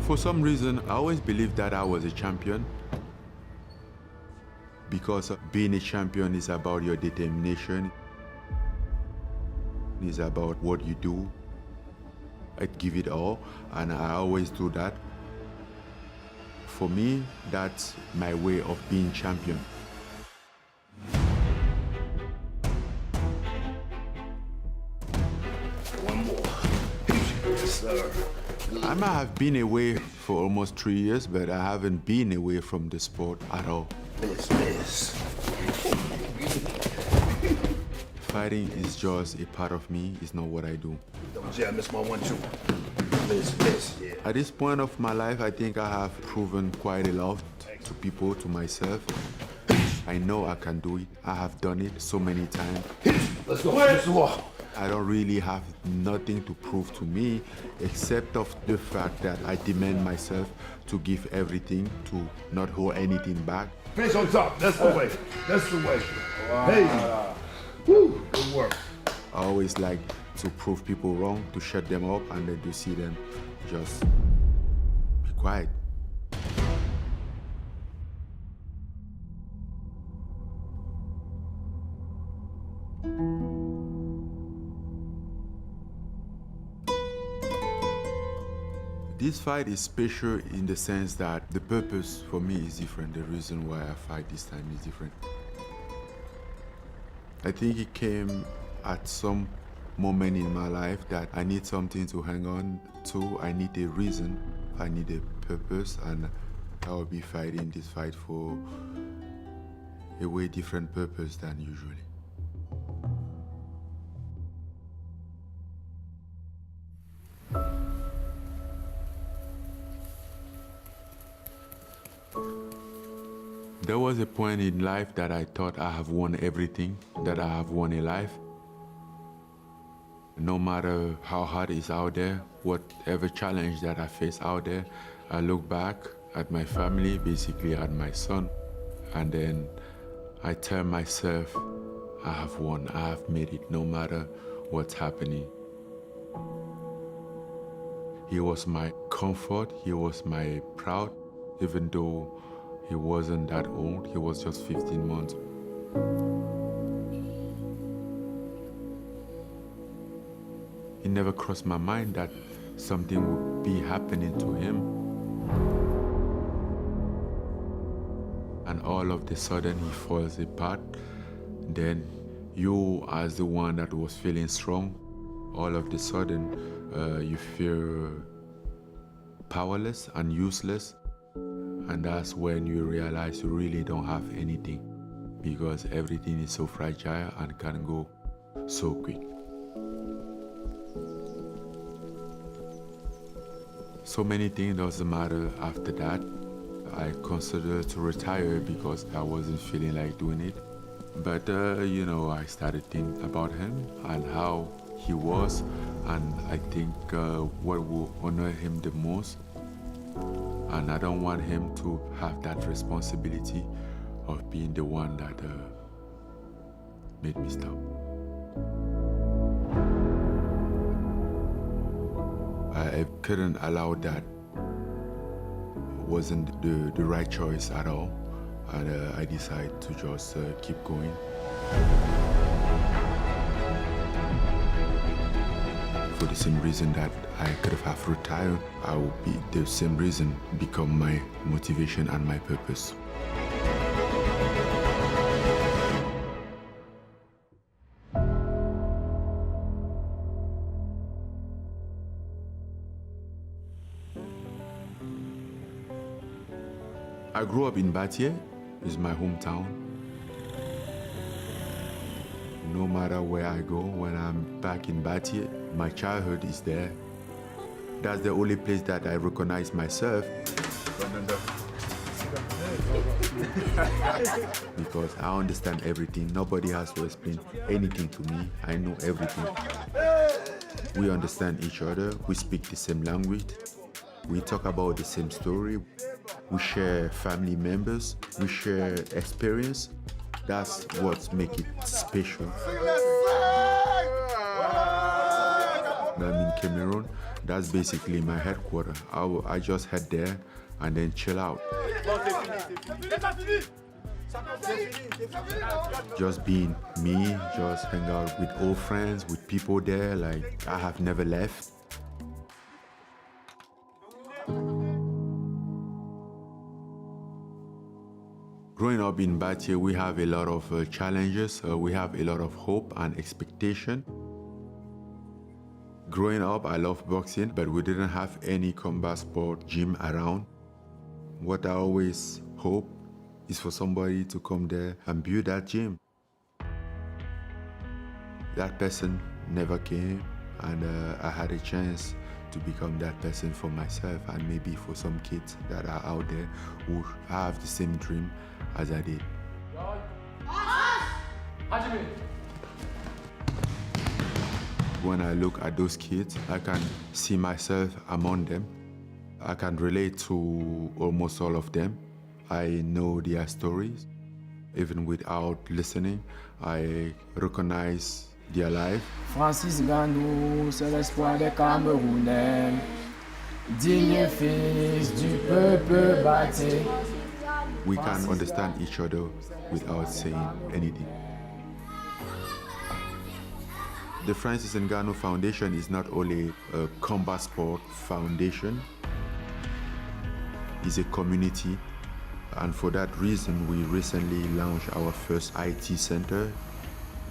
For some reason, I always believed that I was a champion, because being a champion is about your determination. It's about what you do. I give it all, and I always do that. For me, that's my way of being champion. One more. Yes, sir. I might have been away for almost 3 years, but I haven't been away from the sport at all. Miss. Fighting is just a part of me, it's not what I do. Don't say I missed my 1-2. Miss, yeah. At this point of my life, I think I have proven quite a lot to people, to myself. I know I can do it. I have done it so many times. Let's go. Let's walk. I don't really have nothing to prove to me, except of the fact that I demand myself to give everything, to not hold anything back. Finish on top. That's the way. That's the way. Wow. Hey. Woo. Good work. I always like to prove people wrong, to shut them up, and then to see them just be quiet. This fight is special in the sense that the purpose for me is different. The reason why I fight this time is different. I think it came at some moment in my life that I need something to hang on to. I need a reason, I need a purpose, and I will be fighting this fight for a way different purpose than usually. There was a point in life that I thought I have won everything, that I have won a life. No matter how hard it is out there, whatever challenge that I face out there, I look back at my family, basically at my son, and then I tell myself, I have won, I have made it, no matter what's happening. He was my comfort, he was my proud, even though he wasn't that old, he was just 15 months. It never crossed my mind that something would be happening to him. And all of a sudden he falls apart. Then you, as the one that was feeling strong, all of a sudden you feel powerless and useless. And that's when you realize you really don't have anything, because everything is so fragile and can go so quick. So many things doesn't matter after that. I considered to retire because I wasn't feeling like doing it. But you know, I started thinking about him and how he was, and I think what will honor him the most. And I don't want him to have that responsibility of being the one that made me stop. I couldn't allow that. It wasn't the right choice at all. And I decided to just keep going. For the same reason that I could have retired, I would be the same reason become my motivation and my purpose. I grew up in Batie, it's my hometown. No matter where I go, when I'm back in Batie, my childhood is there. That's the only place that I recognize myself. Because I understand everything. Nobody has to explain anything to me. I know everything. We understand each other. We speak the same language. We talk about the same story. We share family members. We share experience. That's what makes it special. I'm in Cameroon. That's basically my headquarters. I just head there and then chill out. Just being me, just hang out with old friends, with people there, like I have never left. Growing up in Battle, we have a lot of challenges. We have a lot of hope and expectation. Growing up, I loved boxing, but we didn't have any combat sport gym around. What I always hope is for somebody to come there and build that gym. That person never came, and I had a chance to become that person for myself and maybe for some kids that are out there who have the same dream as I did. When I look at those kids, I can see myself among them. I can relate to almost all of them. I know their stories. Even without listening, I recognize their life. Francis Ngannou, c'est l'espoir des Camerounais, digne fils du peuple batté. We can understand each other without saying anything. The Francis Ngannou Foundation is not only a combat sport foundation, it's a community. And for that reason, we recently launched our first IT center,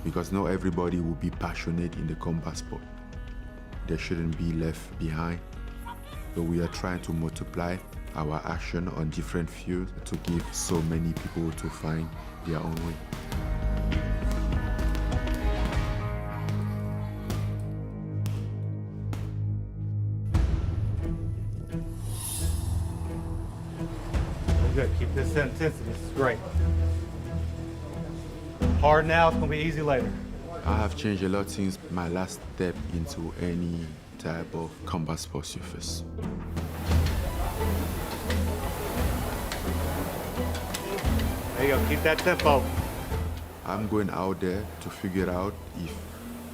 because not everybody will be passionate in the combat sport. They shouldn't be left behind. So we are trying to multiply our action on different fields to give so many people to find their own way. Good, keep this intensity, this is great. Hard now, it's gonna be easy later. I have changed a lot since my last step into any type of combat sport surface. There you go, keep that tempo. I'm going out there to figure out if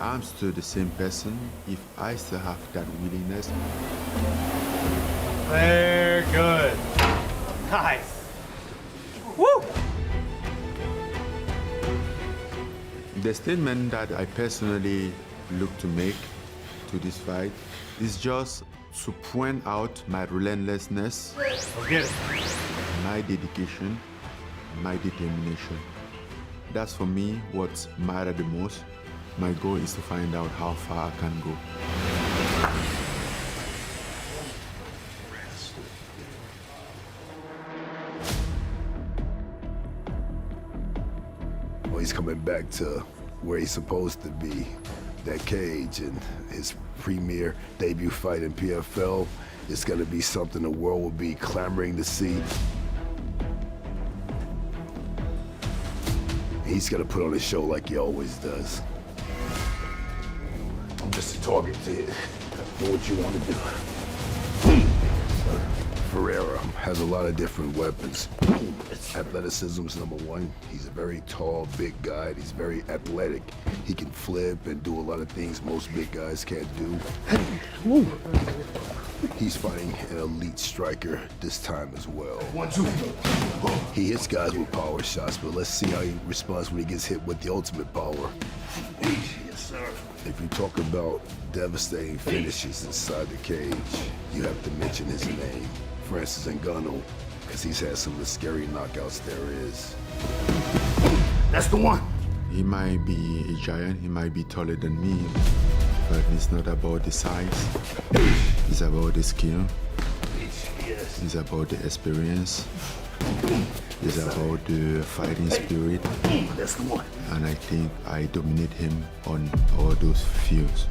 I'm still the same person, if I still have that willingness. Very good. Nice. Woo! The statement that I personally look to make to this fight is just to point out my relentlessness, Go get it. my dedication, my determination. That's for me what matters the most. My goal is to find out how far I can go. He's coming back to where he's supposed to be, that cage, and his premier debut fight in PFL is going to be something the world will be clamoring to see. He's going to put on a show like he always does. I'm just a target to hit. Do what you want to do. Ferreira has a lot of different weapons. Athleticism's number one. He's a very tall, big guy. He's very athletic. He can flip and do a lot of things most big guys can't do. He's fighting an elite striker this time as well. 1, 2. He hits guys with power shots, but let's see how he responds when he gets hit with the ultimate power. Yes, sir. If you talk about devastating finishes inside the cage, you have to mention his name, Francis Ngannou, because he's had some of the scary knockouts there is. That's the one. He might be a giant, he might be taller than me, but it's not about the size. It's about the skill. Yes. It's about the experience. It's about the fighting spirit. That's the one. And I think I dominate him on all those fields.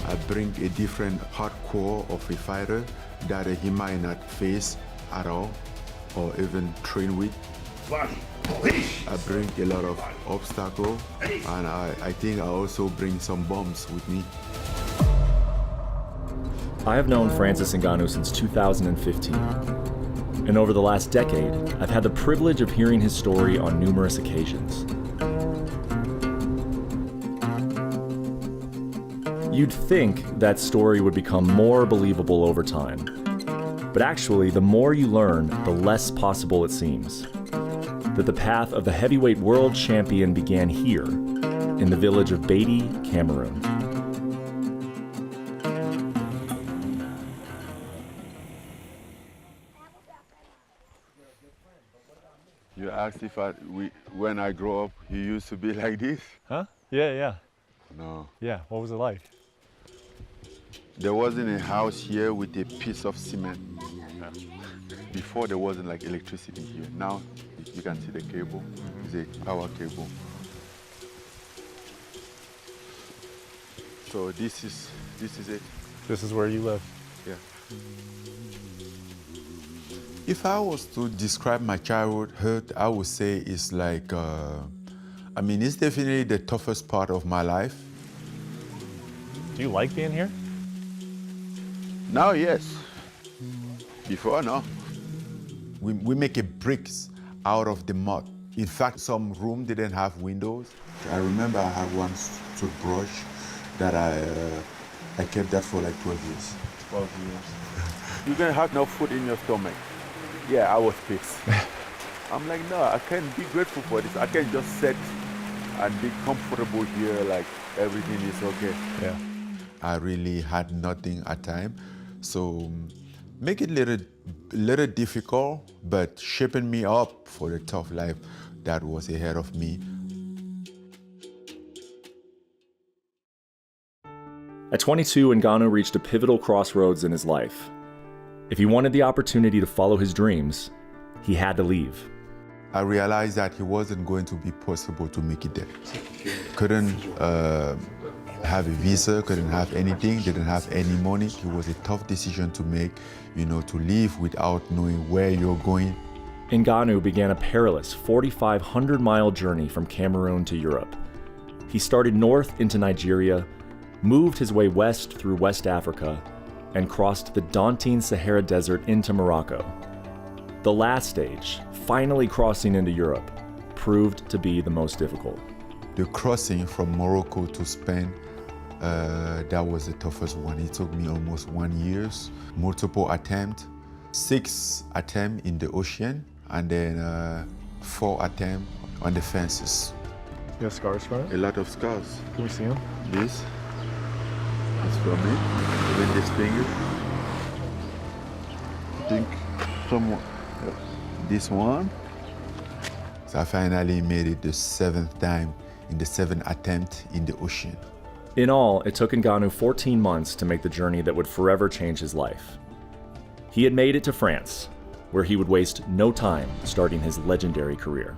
I bring a different hardcore of a fighter that he might not face at all or even train with. I bring a lot of obstacles, and I think I also bring some bombs with me. I have known Francis Ngannou since 2015. And over the last decade, I've had the privilege of hearing his story on numerous occasions. You'd think that story would become more believable over time. But actually, the more you learn, the less possible it seems. That the path of the heavyweight world champion began here, in the village of Beatty, Cameroon. You asked if when I grow up, he used to be like this? Huh? Yeah. No. Yeah, what was it like? There wasn't a house here with a piece of cement. Before there wasn't like electricity here. Now you can see the cable. It's a power cable. So this is it. This is where you live? Yeah. If I was to describe my childhood, I would say it's like, it's definitely the toughest part of my life. Do you like being here? Now, yes. Before, no. We make a bricks out of the mud. In fact, some room didn't have windows. I remember I had one toothbrush that I kept that for like 12 years. 12 years. You're gonna have no food in your stomach. Yeah, I was pissed. I'm like, no, I can't be grateful for this. I can't just sit and be comfortable here like everything is okay. Yeah. I really had nothing at time. So make it little difficult, but shaping me up for the tough life that was ahead of me. At 22, Ngannou reached a pivotal crossroads in his life. If he wanted the opportunity to follow his dreams, he had to leave. I realized that it wasn't going to be possible to make it there. Couldn't have a visa, couldn't have anything, didn't have any money. It was a tough decision to make, to leave without knowing where you're going. Ngannou began a perilous 4,500-mile journey from Cameroon to Europe. He started north into Nigeria, moved his way west through West Africa, and crossed the daunting Sahara Desert into Morocco. The last stage, finally crossing into Europe, proved to be the most difficult. The crossing from Morocco to Spain, that was the toughest one. It took me almost 1 year, multiple attempts, 6 attempts in the ocean, and then 4 attempts on the fences. You have scars from it? A lot of scars. Can we see them? This is from it, even this finger. I think this one. So I finally made it the 7th time in the 7th attempt in the ocean. In all, it took Ngannou 14 months to make the journey that would forever change his life. He had made it to France, where he would waste no time starting his legendary career.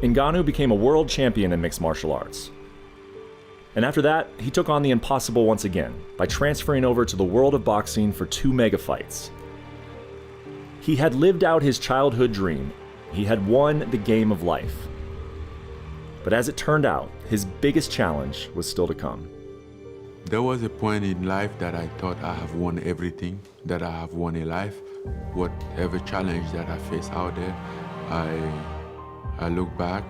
Ngannou became a world champion in mixed martial arts. And after that, he took on the impossible once again by transferring over to the world of boxing for 2 mega fights. He had lived out his childhood dream. He had won the game of life. But as it turned out, his biggest challenge was still to come. There was a point in life that I thought I have won everything, that I have won a life. Whatever challenge that I face out there, I look back,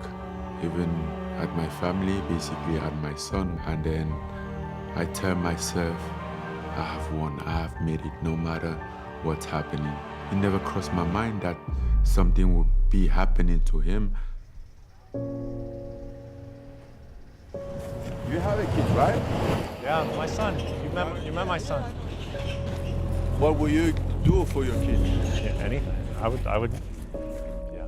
even at my family, basically at my son, and then I tell myself, I have won, I have made it no matter what's happening. It never crossed my mind that something would be happening to him. You have a kid, right? Yeah, my son. You met my son. What will you do for your kid? Yeah, anything. I would. Yeah.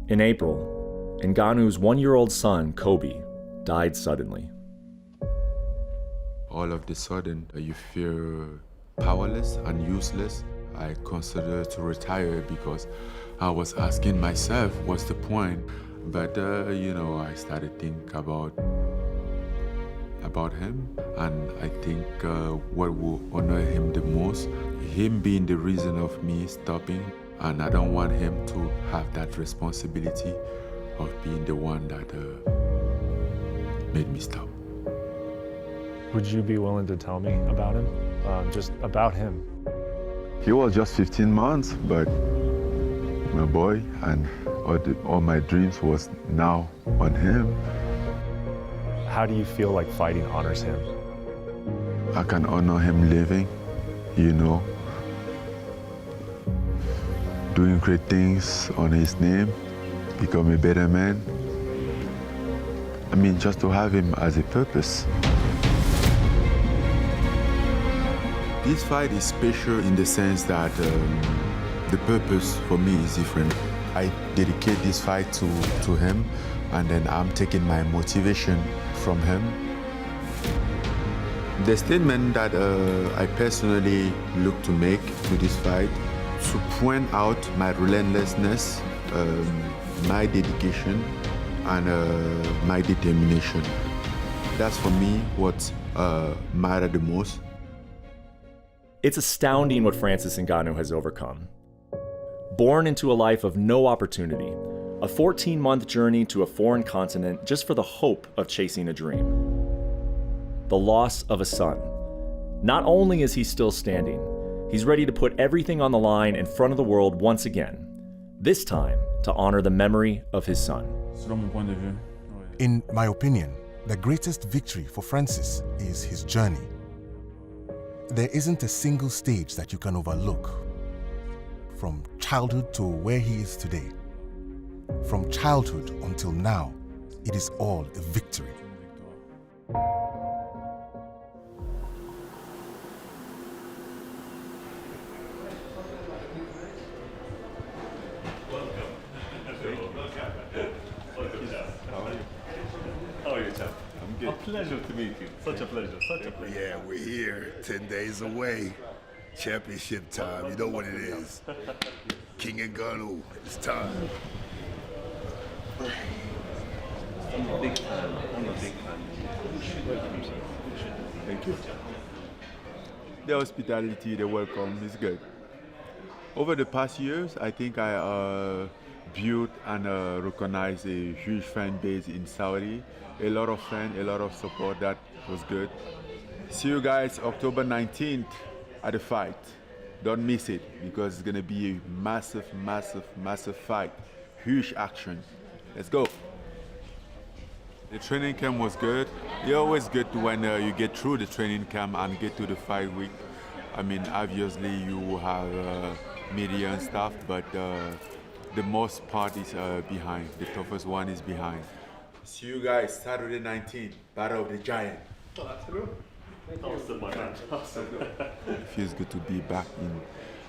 In April, Ngannou's 1-year-old son, Kobe, died suddenly. All of a sudden, you feel powerless and useless. I considered to retire because I was asking myself, what's the point? But, I started thinking about him, and I think what will honor him the most, him being the reason of me stopping, and I don't want him to have that responsibility of being the one that made me stop. Would you be willing to tell me about him? Just about him? He was just 15 months, but my boy, and all my dreams was now on him. How do you feel like fighting honors him? I can honor him living, you know, doing great things on his name, become a better man. I mean, just to have him as a purpose. This fight is special in the sense that the purpose for me is different. I dedicate this fight to him, and then I'm taking my motivation from him. The statement that I personally look to make to this fight, to point out my relentlessness, my dedication, and my determination. That's for me what matters the most. It's astounding what Francis Ngannou has overcome. Born into a life of no opportunity, a 14-month journey to a foreign continent just for the hope of chasing a dream. The loss of a son. Not only is he still standing, he's ready to put everything on the line in front of the world once again, this time to honor the memory of his son. In my opinion, the greatest victory for Francis is his journey. There isn't a single stage that you can overlook. From childhood to where he is today. From childhood until now, it is all a victory. How are you, Chad? I'm good. A pleasure to meet you. Such a pleasure. Such a pleasure. Yeah, we're here, 10 days away. Championship time, you know what it is. King Ngannou, it's time. I'm a big fan. Thank you. The hospitality, the welcome is good. Over the past years, I think I built and recognized a huge fan base in Saudi. A lot of fans, a lot of support, that was good. See you guys October 19th at the fight. Don't miss it, because it's gonna be a massive, massive, massive fight. Huge action. Let's go. The training camp was good. It's always good when you get through the training camp and get to the fight week. I mean, obviously you have media and stuff, but the most part is behind. The toughest one is behind. See you guys Saturday 19th, Battle of the Giant. It feels good to be back in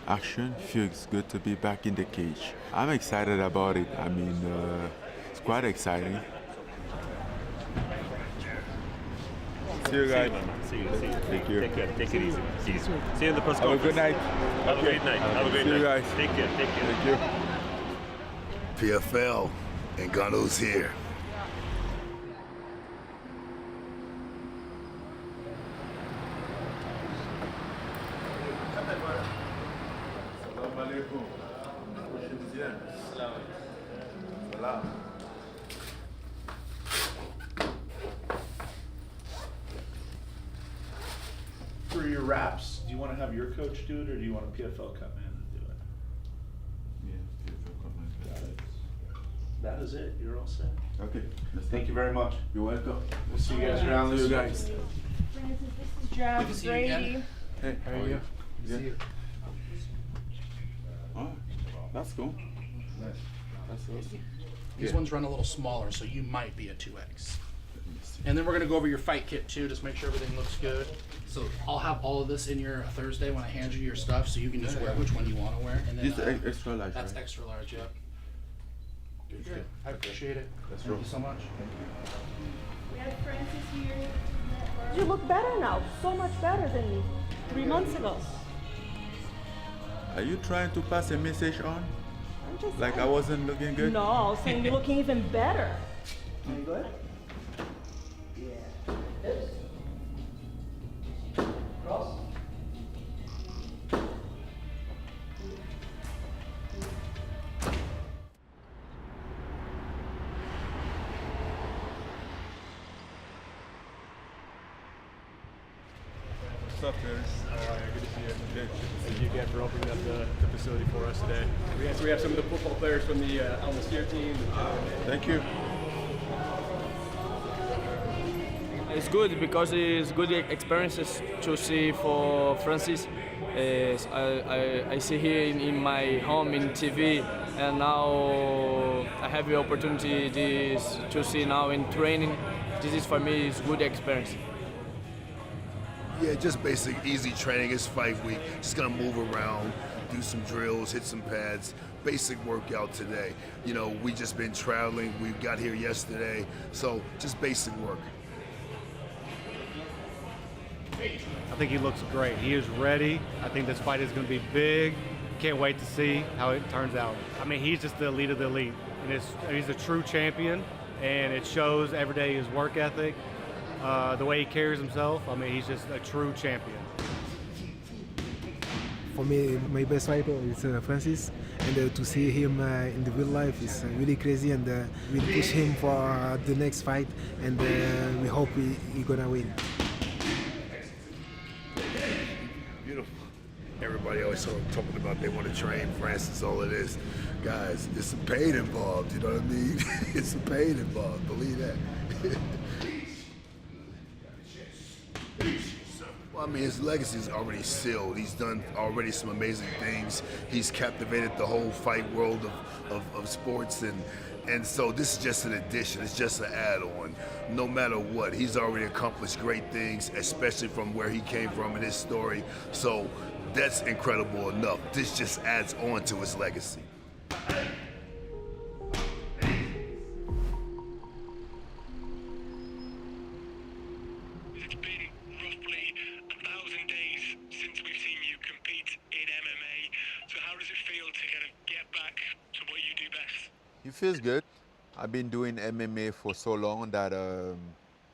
action. Feels good to be back in the cage. I'm excited about it. I mean, it's quite exciting. See you guys. See you. Thank you. Take care. Take it easy. See you in the press Have a conference. good night. Have a great night. Have a great See night. you guys. Take care. Thank you. PFL, Ngannou's here. For your wraps, do you want to have your coach do it, or do you want a PFL cut man to do it? Got it. That is it. You're all set. Okay. Thank you very much. You're welcome. We'll see you guys around. See you guys. Francis, this is Jav Brady. Hey, How are you? Yeah. Oh, that's cool. That's awesome. These ones run a little smaller, so you might be a 2X. And then we're gonna go over your fight kit too, just make sure everything looks good. So I'll have all of this in your Thursday when I hand you your stuff, so you can just wear which one you want to wear. And then This extra large, that's right? extra large, yep. Good. I appreciate it. That's Thank right. you so much. We have Francis here. You look better now, so much better than 3 months ago. Are you trying to pass a message on? I'm just Like I saying. wasn't looking good? No, I was saying you're looking even better. Are you good? Yeah. Cross. What's up, Ferris? How are you? Good to see you. Thank you again for opening up the facility for us today. We have some of the football players from the Al Nasir team. Thank you. It's good because it's good experiences to see for Francis. I see here in my home in TV, and now I have the opportunity to see now in training. This is for me is good experience. Yeah, just basic, easy training. It's fight week. Just gonna move around, do some drills, hit some pads. Basic workout today. You know, we just been traveling. We got here yesterday, so just basic work. I think he looks great. He is ready. I think this fight is going to be big. Can't wait to see how it turns out. I mean, he's just the elite of the elite. And he's a true champion, and it shows every day his work ethic, the way he carries himself. I mean, he's just a true champion. For me, my best fighter is Francis, and to see him in the real life is really crazy, and we push him for the next fight, and we hope he's gonna win. Beautiful. Everybody always talking about they want to train Francis, all of this. Guys, there's some pain involved, you know what I mean? It's some pain involved, believe that. Well, I mean, his legacy is already sealed. He's done already some amazing things. He's captivated the whole fight world of sports, and so this is just an addition. It's just an add-on. No matter what, he's already accomplished great things, especially from where he came from in his story. So that's incredible enough. This just adds on to his legacy. It's been roughly 1,000 days since we've seen you compete in MMA. So how does it feel to kind of get back to what you do best? It feels good. I've been doing MMA for so long that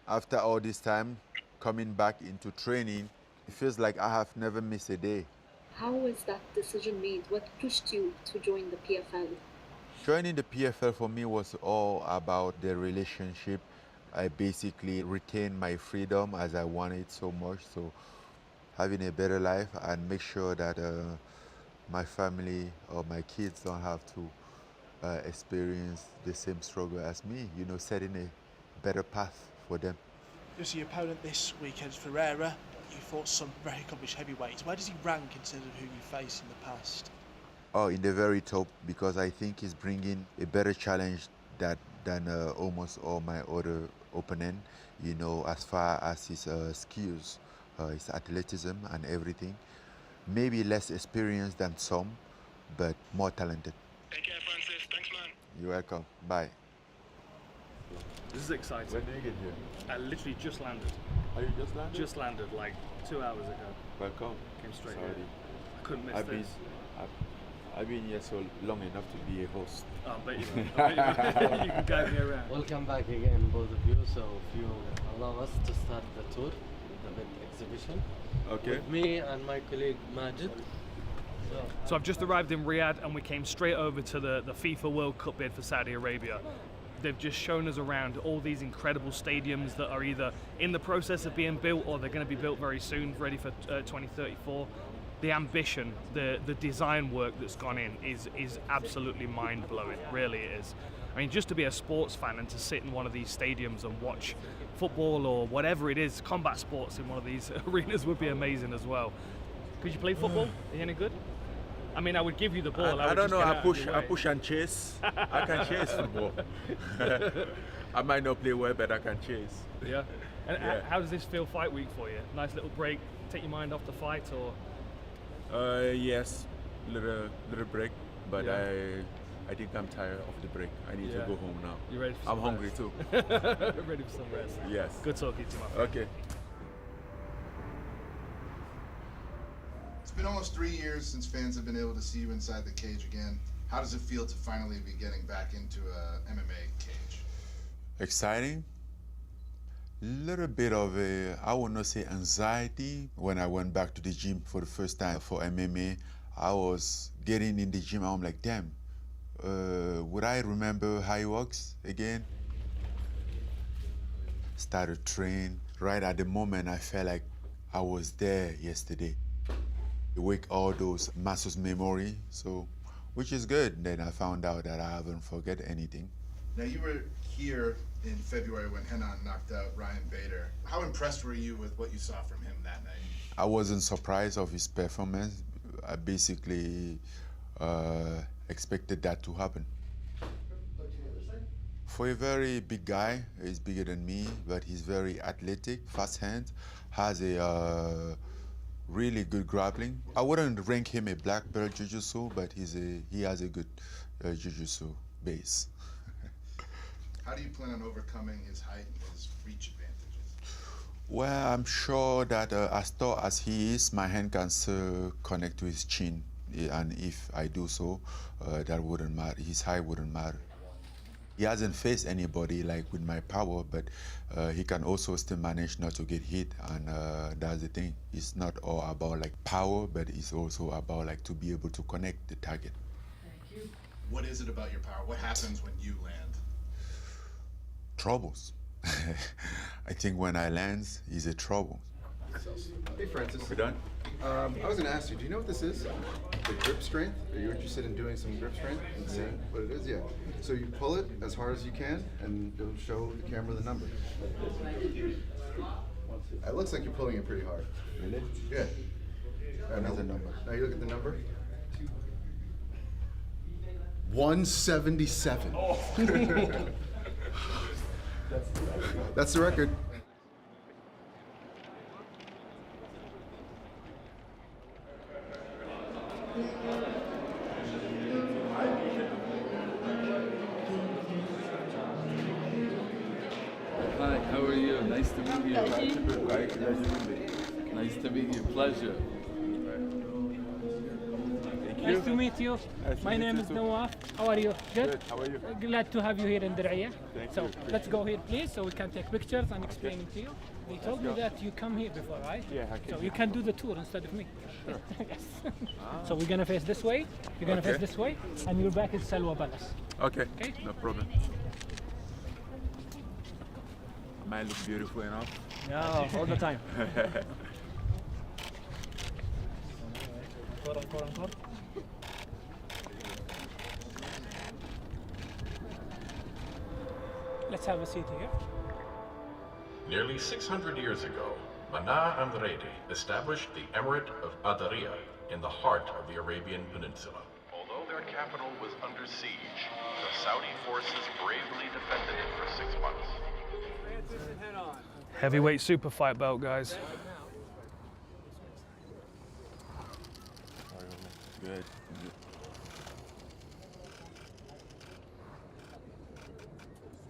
after all this time, coming back into training, it feels like I have never missed a day. How was that decision made? What pushed you to join the PFL? Joining the PFL for me was all about the relationship. I basically retained my freedom as I wanted so much. So having a better life and make sure that my family or my kids don't have to experience the same struggle as me, you know, setting a better path for them. Your opponent this weekend, Ferreira, you fought some very accomplished heavyweights. Where does he rank considering who you faced in the past? Oh, in the very top, because I think he's bringing a better challenge than almost all my other opponents, you know, as far as his skills, his athleticism and everything. Maybe less experienced than some, but more talented. Take care, Francis. Thanks, man. You're welcome. Bye. This is exciting. When did you get here? I literally just landed. Are you just landed? Just landed like 2 hours ago. Welcome. Came straight Sorry. here. I couldn't miss this. I've been here so long enough to be a host. Oh, I bet you will. You can guide me around. Welcome back again, both of you. So if you allow us to start the tour, the bid exhibition. Okay. With me and my colleague Majid. So I've just arrived in Riyadh and we came straight over to the FIFA World Cup bid for Saudi Arabia. They've just shown us around all these incredible stadiums that are either in the process of being built or they're going to be built very soon, ready for 2034. The ambition, the design work that's gone in is absolutely mind-blowing, really it is. I mean, just to be a sports fan and to sit in one of these stadiums and watch football or whatever it is, combat sports in one of these arenas would be amazing as well. Could you play football? Are you any good? I mean, I would give you the ball. I don't know. I push and chase. I can chase football. I might not play well, but I can chase. Yeah. And how does this feel fight week for you? Nice little break, take your mind off the fight, or? Yes, little break, but Yeah. I think I'm tired of the break. I need to go home now. You ready for I'm some hungry rest? too. Ready for some rest? Yes. Good talking to you, my friend. Okay. It's been almost 3 years since fans have been able to see you inside the cage again. How does it feel to finally be getting back into a MMA cage? Exciting. Little bit of I would not say anxiety. When I went back to the gym for the first time for MMA, I was getting in the gym, I'm like, damn, would I remember how it works again? Started train. Right at the moment, I felt like I was there yesterday. Wake all those muscles memory, so which is good. Then I found out that I haven't forget anything. Now, you were here in February when Renan knocked out Ryan Bader. How impressed were you with what you saw from him that night? I wasn't surprised of his performance. I basically expected that to happen. For a very big guy, he's bigger than me, but he's very athletic, fast hand, has a really good grappling. I wouldn't rank him a black belt jiu-jitsu, but he has a good jiu-jitsu base. How do you plan on overcoming his height and his reach advantages? Well, I'm sure that as tall as he is, my hand can still connect to his chin. And if I do so, that wouldn't matter. His height wouldn't matter. He hasn't faced anybody like with my power, but he can also still manage not to get hit. And that's the thing. It's not all about like power, but it's also about like to be able to connect the target. Thank you. What is it about your power? What happens when you land? Troubles. I think when I land, he's a trouble. Hey, Francis. We done? I was going to ask you, do you know what this is? The grip strength? Are you interested in doing some grip strength and seeing what it is? Yeah. So you pull it as hard as you can, and it'll show the camera the number. It looks like you're pulling it pretty hard. Really? Yeah. Another number. Now you look at the number. 177. Oh. That's the record. Hi, how are you? Nice to meet you. Nice to meet you. Pleasure. Nice to meet you. My name is Nawaf. How are you? Good? How are you? Glad to have you here in Diriyah. Thank so you. let's go here, please, so we can take pictures and explain it to you. They told me that you come here before, right? Yeah, I came So you can do the tour instead of me. Sure. Yes. So we're gonna face this way. You're gonna face this way, and your back is Salwa Palace. Okay. Okay. No problem. Am I look beautiful enough? No, all the time. Let's have a seat here. Nearly 600 years ago, Renan Ferreira established the Emirate of Adaria in the heart of the Arabian Peninsula. Although their capital was under siege, the Saudi forces bravely defended it for 6 months. Heavyweight super fight belt, guys. Good.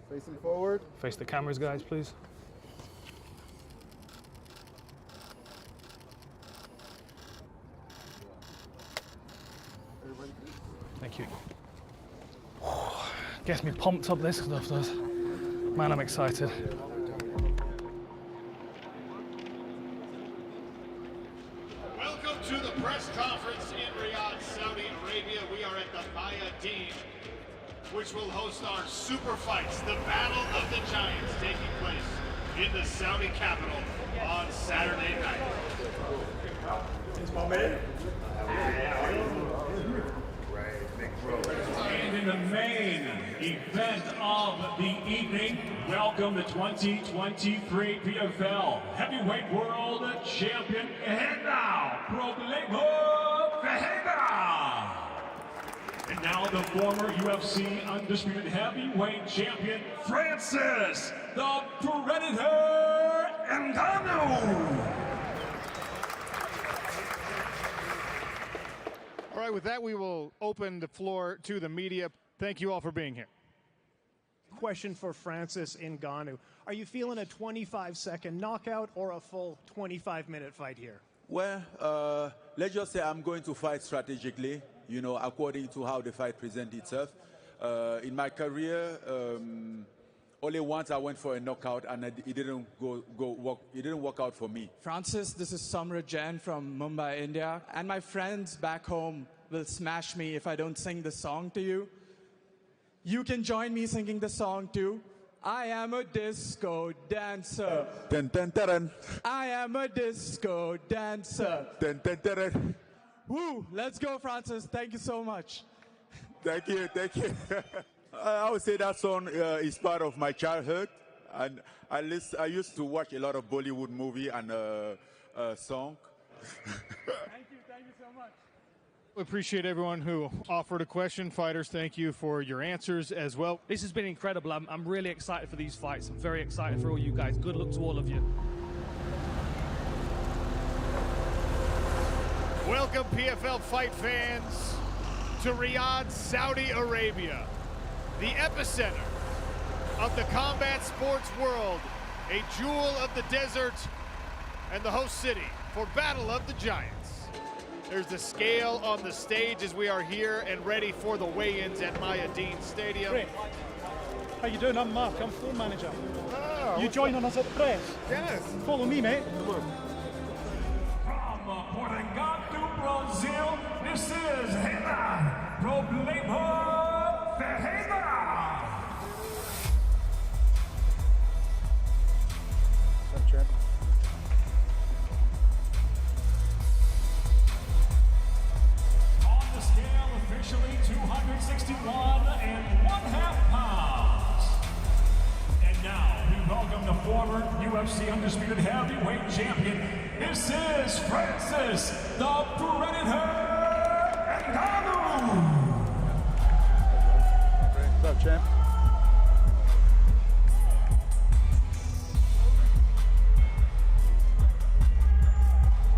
Facing forward. Face the cameras, guys, please. Thank you. Gets me pumped up, this stuff does. Man, I'm excited. Welcome to the press conference in Riyadh, Saudi Arabia. We are at the Maya Deen, which will host our super fights, the Battle of the Giants, taking place in the Saudi capital on Saturday night. It's my man. And in the main event of the evening, welcome the 2023 PFL Heavyweight World Champion, and now, Renan Ferreira. And now the former UFC Undisputed Heavyweight Champion, Francis the Predator Ngannou. All right, with that, we will open the floor to the media. Thank you all for being here. Question for Francis Ngannou. Are you feeling a 25-second knockout or a full 25-minute fight here? Well, let's just say I'm going to fight strategically, you know, according to how the fight presents itself. In my career, only once I went for a knockout, and it didn't work out for me. Francis, this is Samrat Jain from Mumbai, India, and my friends back home will smash me if I don't sing the song to you. You can join me singing the song too. I am a disco dancer. Dun, dun, dun, dun. I am a disco dancer. Dun, dun, dun, dun. Woo! Let's go, Francis. Thank you so much. Thank you, thank you. I would say that song is part of my childhood, and I used to watch a lot of Bollywood movie and song. Thank you so much. We appreciate everyone who offered a question. Fighters, thank you for your answers as well. This has been incredible. I'm really excited for these fights. I'm very excited for all you guys. Good luck to all of you. Welcome, PFL fight fans, to Riyadh, Saudi Arabia, the epicenter of the combat sports world, a jewel of the desert, and the host city for Battle of the Giants. There's the scale on the stage as we are here and ready for the weigh-ins at Mayadeen Stadium. Great. How you doing? I'm Mark. I'm floor manager. Oh, you joining us at the press? Yes. Follow me, mate. From Portugal to Brazil, this is Renan Ferreira. What's up, champ? On the scale, officially 261.5 pounds. And now we welcome the former UFC Undisputed Heavyweight Champion. This is Francis the Predator Ngannou. What's up, champ?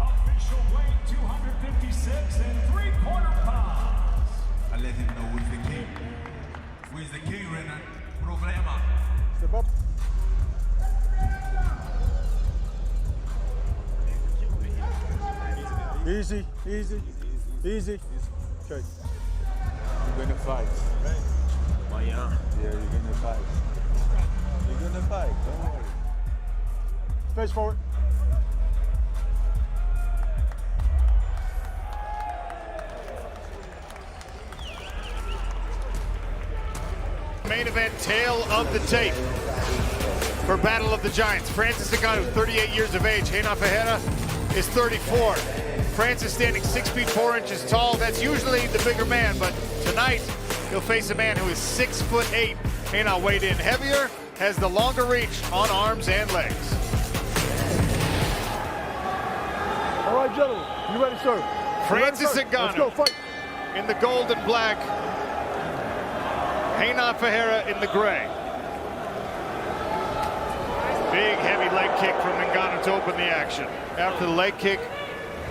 Official weight 256.75 pounds. I let him know who's the king. Who is the king, Renan? Problema. Step up. Easy, easy, easy. Okay. You're gonna fight. Oh, yeah. Yeah, you're gonna fight. You're gonna fight, don't worry. Face forward. Main event, tail of the tape for Battle of the Giants. Francis Ngannou, 38 years of age. Renan Ferreira is 34. Francis standing 6 feet 4 inches tall. That's usually the bigger man, but tonight he'll face a man who is 6'8". Renan weighed in heavier, has the longer reach on arms and legs. All right, gentlemen, you ready, sir? Francis Ngannou, let's go, fight. In the gold and black. Renan Ferreira in the gray. Big heavy leg kick from Ngannou to open the action. After the leg kick,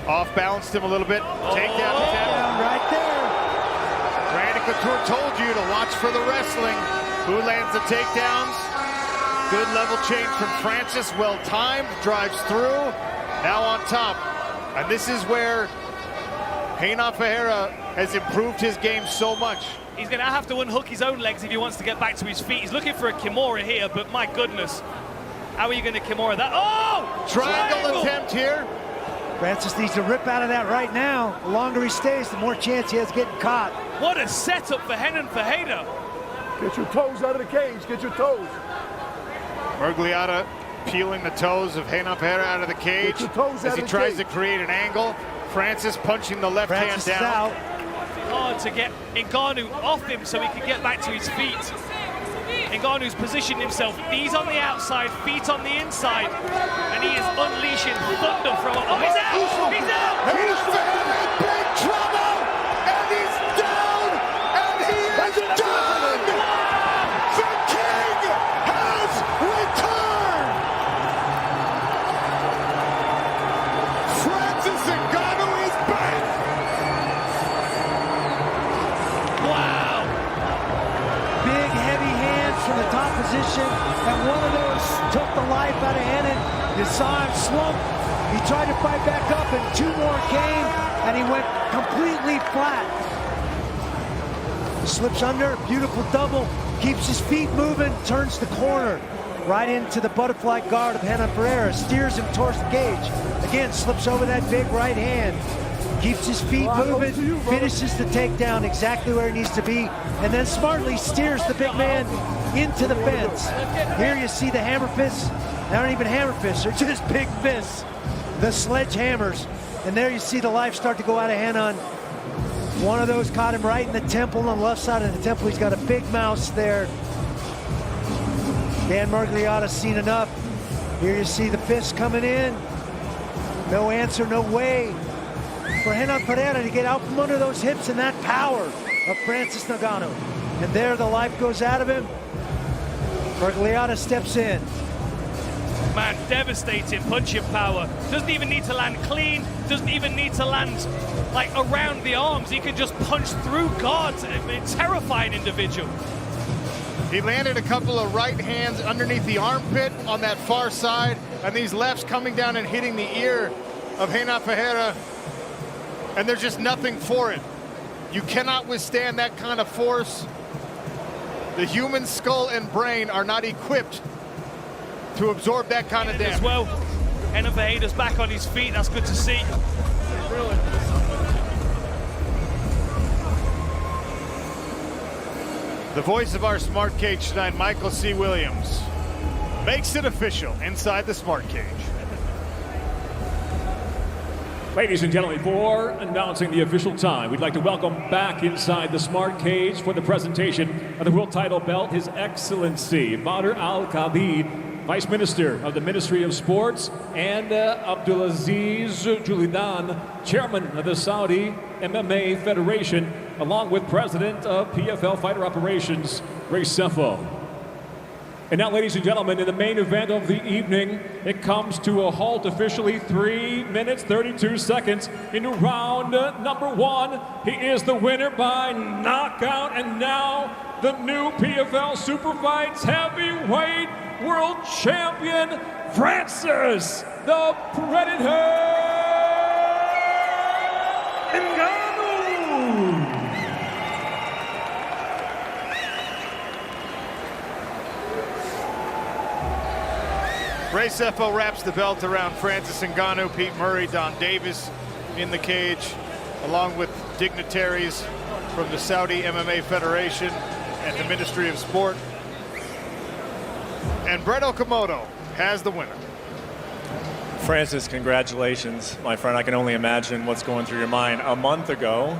off-balanced him a little bit. Takedown attempt. Right there. Randy Couture told you to watch for the wrestling. Who lands the takedowns? Good level change from Francis. Well timed, drives through. Now on top. And this is where Renan Ferreira has improved his game so much. He's going to have to unhook his own legs if he wants to get back to his feet. He's looking for a Kimura here, but my goodness. How are you going to Kimura that? Oh! Triangle attempt here. Francis needs to rip out of that right now. The longer he stays, the more chance he has getting caught. What a setup for Renan Ferreira. Get your toes out of the cage. Get your toes. Mergliata peeling the toes of Renan Ferreira out of the cage as he tries to create an angle. Francis punching the left hand down. Out. Hard to get Ngannou off him so he can get back to his feet. Ngannou's positioned himself, knees on the outside, feet on the inside, and he is unleashing thunder from... Oh, he's out! He's out! He's in big trouble! And he's down! And he is done! The king has returned! Francis Ngannou is back! Wow! Big, heavy hands from the top position, and one of those took the life out of Renan. You saw him slump. He tried to fight back up, and two more came, and he went completely flat. Slips under, beautiful double, keeps his feet moving, turns the corner, right into the butterfly guard of Renan Ferreira, steers him towards the cage. Again, slips over that big right hand. Keeps his feet moving, finishes the takedown exactly where he needs to be, and then smartly steers the big man into the fence. Here you see the hammer fists. They aren't even hammer fists, they're just big fists. The sledgehammers. And there you see the life start to go out of Renan. One of those caught him right in the temple, on the left side of the temple. He's got a big mouse there. Dan Miragliotta's seen enough. Here you see the fists coming in. No answer, no way for Renan Ferreira to get out from under those hips and that power of Francis Ngannou. And there the life goes out of him. Miragliotta steps in. Man, devastating punching power. Doesn't even need to land clean. Doesn't even need to land like around the arms. He can just punch through guards. A terrifying individual. He landed a couple of right hands underneath the armpit on that far side, and these lefts coming down and hitting the ear of Renan Ferreira, and there's just nothing for it. You cannot withstand that kind of force. The human skull and brain are not equipped to absorb that kind of damage. As well, Renan Ferreira's back on his feet. That's good to see. Really. The voice of our Smart Cage tonight, Michael C. Williams, makes it official inside the Smart Cage. Ladies and gentlemen, before announcing the official time, we'd like to welcome back inside the Smart Cage for the presentation of the world title belt, His Excellency Badr Al-Kadi, Vice Minister of the Ministry of Sports, and Abdulaziz Julidan, Chairman of the Saudi MMA Federation, along with President of PFL Fighter Operations, Ray Sefo. And now, ladies and gentlemen, in the main event of the evening, it comes to a halt officially 3 minutes, 32 seconds into round number one. He is the winner by knockout, and now the new PFL Super Fights Heavyweight World Champion, Francis the Predator Ngannou. Ray Sefo wraps the belt around Francis Ngannou, Pete Murray, Don Davis in the cage, along with dignitaries from the Saudi MMA Federation and the Ministry of Sport. And Brett Okamoto has the winner. Francis, congratulations, my friend. I can only imagine what's going through your mind. A month ago,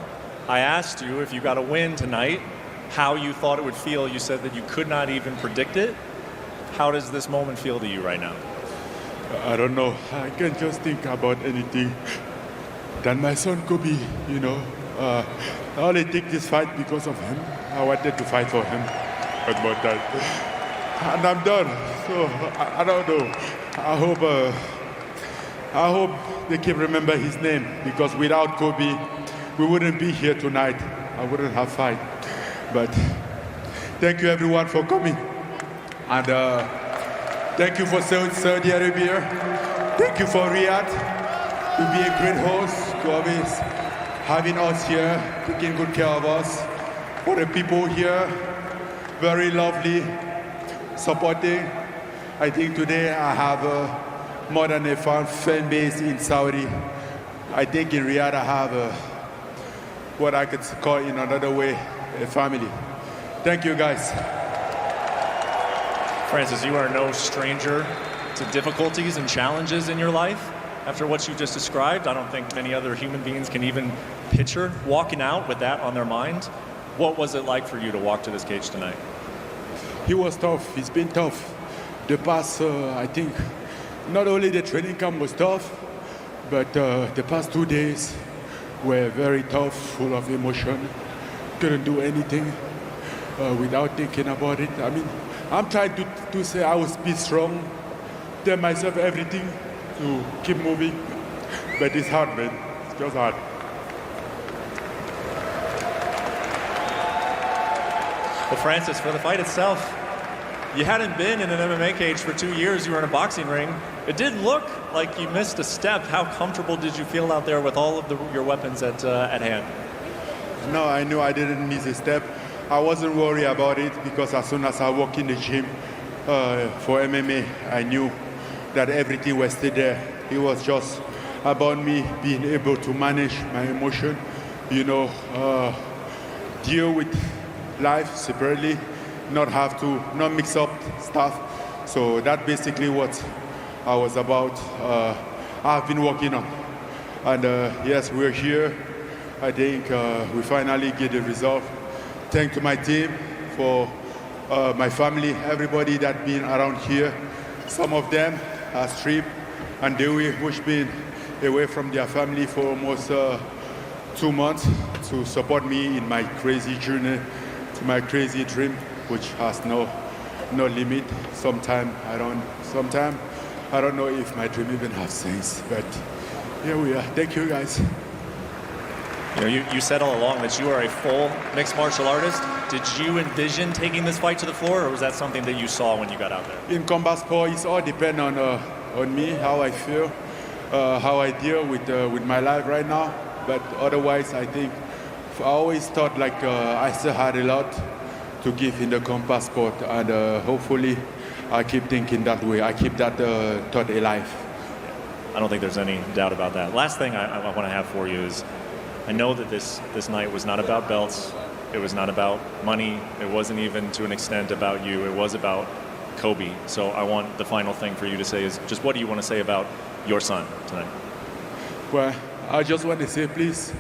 I asked you if you got a win tonight, how you thought it would feel. You said that you could not even predict it. How does this moment feel to you right now? I don't know. I can't just think about anything than my son Kobe, you know. I only take this fight because of him. I wanted to fight for him. About that. And I'm done. So I don't know. I hope they can remember his name, because without Kobe, we wouldn't be here tonight. I wouldn't have fight. But thank you everyone for coming. And thank you for Saudi Arabia. Thank you for Riyadh to be a great host, to always having us here, taking good care of us. For the people here, very lovely, supporting. I think today I have more than a fan base in Saudi. I think in Riyadh I have what I could call in another way, a family. Thank you guys. Francis, you are no stranger to difficulties and challenges in your life. After what you just described, I don't think many other human beings can even picture walking out with that on their mind. What was it like for you to walk to this cage tonight? He was tough. It's been tough. The past, I think, not only the training camp was tough, but the past 2 days were very tough, full of emotion. Couldn't do anything without thinking about it. I mean, I'm trying to say I will be strong, tell myself everything to keep moving, but it's hard, man. It's just hard. Well, Francis, for the fight itself, you hadn't been in an MMA cage for 2 years. You were in a boxing ring. It did look like you missed a step. How comfortable did you feel out there with all of your weapons at hand? No, I knew I didn't miss a step. I wasn't worried about it, because as soon as I walked in the gym for MMA, I knew that everything was still there. It was just about me being able to manage my emotion, you know, deal with life separately, not mix up stuff. So that's basically what I was about. I've been working on. And yes, we're here. I think we finally get the result. Thank to my team, for my family, everybody that been around here. Some of them are stripped and they which been away from their family for almost 2 months to support me in my crazy journey, to my crazy dream, which has no limit. Sometimes I don't know if my dream even has sense, but here we are. Thank you, guys. You know, you said all along that you are a full mixed martial artist. Did you envision taking this fight to the floor, or was that something that you saw when you got out there? In combat sport, it's all depend on me, how I feel, how I deal with my life right now. But otherwise, I think I always thought like I still had a lot to give in the combat sport, and hopefully I keep thinking that way. I keep that thought alive. I don't think there's any doubt about that. Last thing I want to have for you is, I know that this night was not about belts. It was not about money. It wasn't even to an extent about you. It was about Kobe. So I want the final thing for you to say is just what do you want to say about your son tonight? Well, I just want to say, please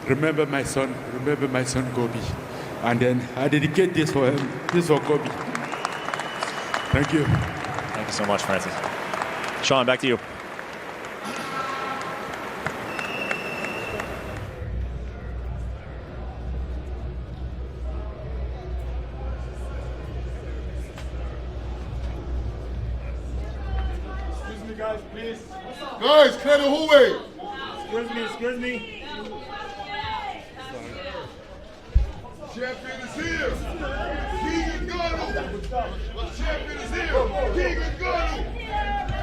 remember my son Kobe. And then I dedicate this for him, this for Kobe. Thank you. Thank you so much, Francis. Sean, back to you. Guys, please. Guys, clear the hallway. Excuse me. Champion is here. King Ngannou. Champion is here. King Ngannou.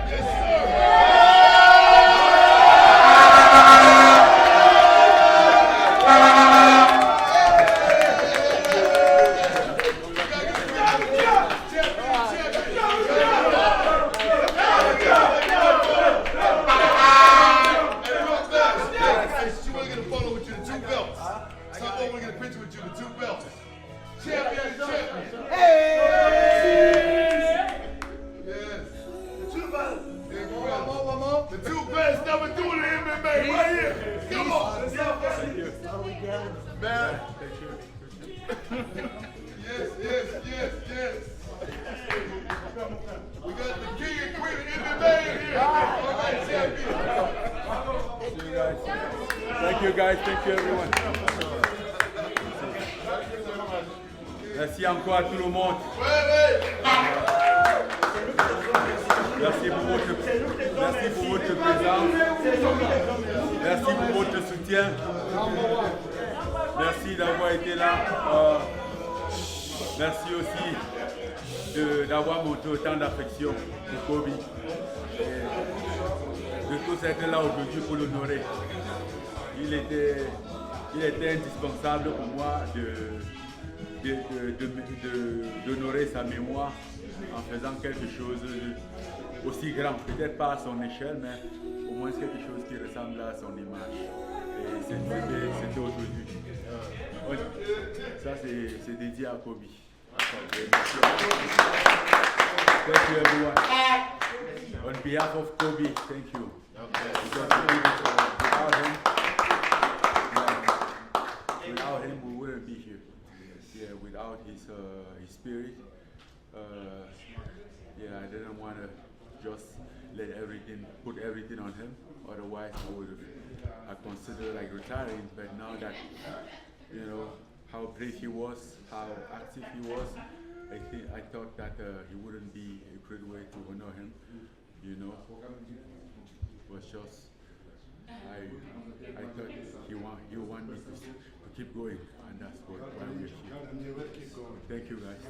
Yes, sir. Thank you guys, thank you everyone. Merci encore à tout le monde. Merci pour votre présence. Merci pour votre soutien. Merci d'avoir été là. Merci aussi d'avoir montré autant d'affection pour Kobe. Et de tous être là aujourd'hui pour l'honorer. Il était indispensable pour moi d'honorer sa mémoire en faisant quelque chose aussi grand, peut-être pas à son échelle, mais au moins quelque chose qui ressemble à son image. Et c'était aujourd'hui. Ça, c'est dédié à Kobe. Thank you, everyone. On behalf of Kobe, thank you. Without him, we wouldn't be here. Yeah, without his spirit. Yeah, I didn't want to just put everything on him. Otherwise, I consider like retiring. But now that you know how brave he was, how active he was, I thought that it wouldn't be a great way to honor him. You know, it was just I thought he want me to keep going, and that's why we're here. Thank you, guys.